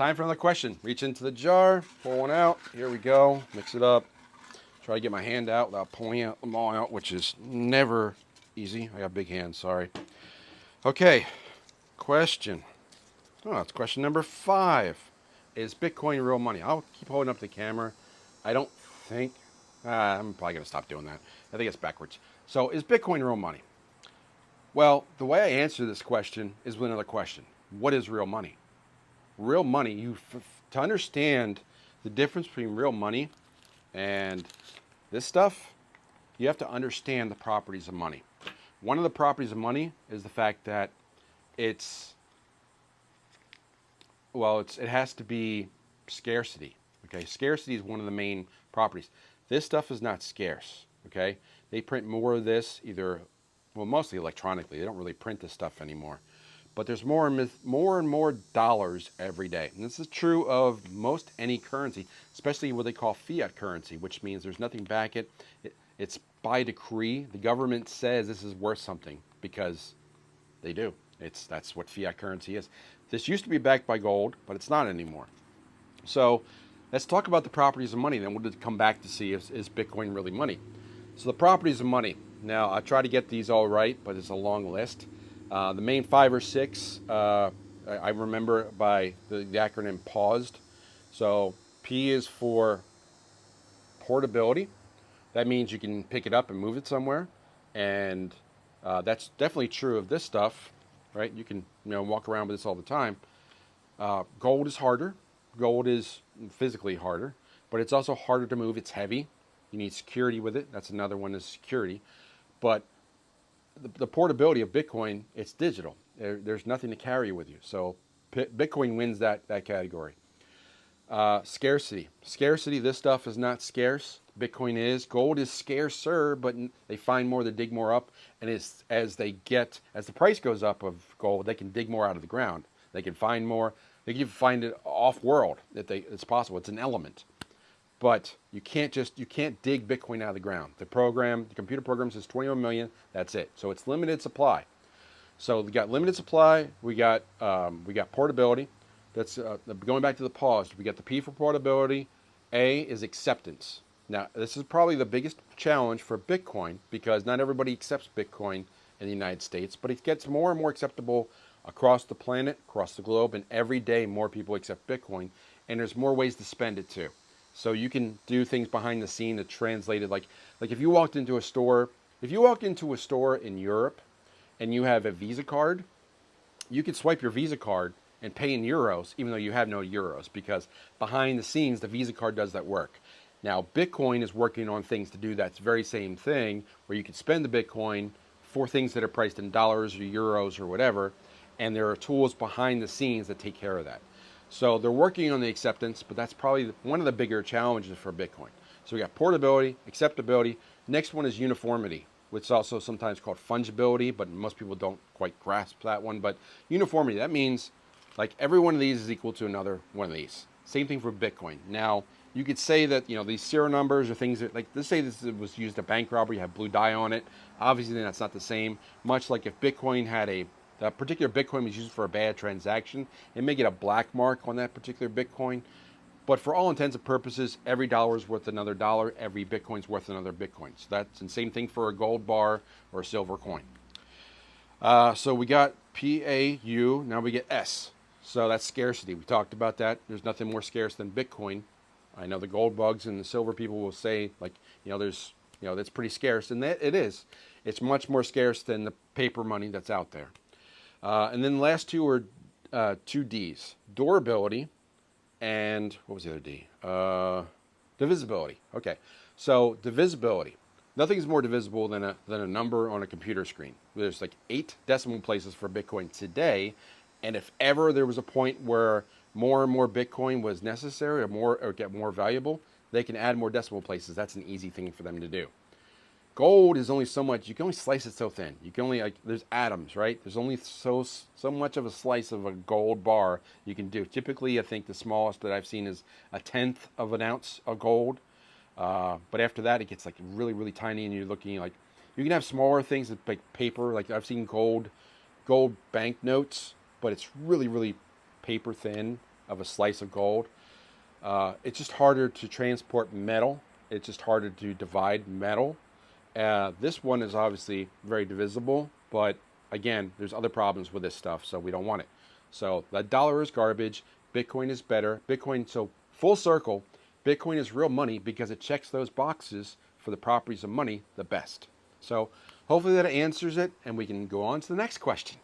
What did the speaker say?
Time for another question. Reach into the jar, pull one out. Here we go. Mix it up. Try to get my hand out without pulling them all out, which is never easy. I got big hands, sorry. Okay, question. Oh, it's question number 5. Is Bitcoin real money? I'll keep holding up the camera. I don't think, I'm probably going to stop doing that. I think it's backwards. So, is Bitcoin real money? Well, the way I answer this question is with another question. What is real money? Real money, to understand the difference between real money and this stuff, you have to understand the properties of money. One of the properties of money is the fact that it has to be scarcity. Okay, scarcity is one of the main properties. This stuff is not scarce. Okay, they print more of this mostly electronically. They don't really print this stuff anymore. But there's more and more dollars every day. And this is true of most any currency, especially what they call fiat currency, which means there's nothing back it. It's by decree. The government says this is worth something because they do. That's what fiat currency is. This used to be backed by gold, but it's not anymore. So let's talk about the properties of money. Then we'll come back to see is Bitcoin really money. So the properties of money. Now, I try to get these all right, but it's a long list. The main 5 or 6, I remember by the acronym PAUSED. So P is for portability. That means you can pick it up and move it somewhere. And that's definitely true of this stuff, right? You can walk around with this all the time. Gold is harder. Gold is physically harder, but it's also harder to move. It's heavy. You need security with it. That's another one is security. But the portability of Bitcoin, it's digital. There's nothing to carry with you. So Bitcoin wins that category. Scarcity. Scarcity, this stuff is not scarce. Bitcoin is. Gold is scarcer, but they find more, they dig more up. And as the price goes up of gold, they can dig more out of the ground. They can find more. They can even find it off-world if it's possible. It's an element. But you can't dig Bitcoin out of the ground. The computer program says 21 million. That's it. So it's limited supply. So we got limited supply. We got portability. That's going back to the pause. We got the P for portability. A is acceptance. Now this is probably the biggest challenge for Bitcoin because not everybody accepts Bitcoin in the United States, but it gets more and more acceptable across the planet, across the globe, and every day more people accept Bitcoin, and there's more ways to spend it too. So you can do things behind the scene to translate it. Like if you walked into a store, in Europe and you have a Visa card, you could swipe your Visa card and pay in euros, even though you have no euros, because behind the scenes, the Visa card does that work. Now, Bitcoin is working on things to do that very same thing, where you can spend the Bitcoin for things that are priced in dollars or euros or whatever, and there are tools behind the scenes that take care of that. So they're working on the acceptance, but that's probably one of the bigger challenges for Bitcoin. So we got portability, acceptability. Next one is uniformity, which is also sometimes called fungibility, but most people don't quite grasp that one. But uniformity, that means like every one of these is equal to another one of these. Same thing for Bitcoin. Now, you could say that these serial numbers are things that, like, let's say this was used a bank robbery, have blue dye on it. Obviously, then that's not the same. Much like if Bitcoin had that particular Bitcoin was used for a bad transaction, it may get a black mark on that particular Bitcoin. But for all intents and purposes, every dollar is worth another dollar. Every Bitcoin's worth another Bitcoin. So that's the same thing for a gold bar or a silver coin. So we got PAU. Now we get S. So that's scarcity. We talked about that. There's nothing more scarce than Bitcoin. I know the gold bugs and the silver people will say, like, that's pretty scarce. And that it is. It's much more scarce than the paper money that's out there. And then the last two are 2 Ds. Durability and, what was the other D? Divisibility. Okay. So divisibility. Nothing is more divisible than a number on a computer screen. There's like 8 decimal places for Bitcoin today. And if ever there was a point where more and more Bitcoin was necessary or get more valuable, they can add more decimal places. That's an easy thing for them to do. Gold is only so much. You can only slice it so thin. You can only, there's atoms, right? There's only so much of a slice of a gold bar you can do. Typically, I think the smallest that I've seen is 1/10 of an ounce of gold. But after that, it gets like really, really tiny, and you're looking like you can have smaller things like paper. Like I've seen gold banknotes, but it's really, really paper thin. of a slice of gold. It's just harder to transport metal. It's just harder to divide metal. This one is obviously very divisible, but again, there's other problems with this stuff, so we don't want it. So that dollar is garbage. Bitcoin is better. Bitcoin, so full circle, Bitcoin is real money because it checks those boxes for the properties of money the best. So hopefully that answers it, and we can go on to the next question.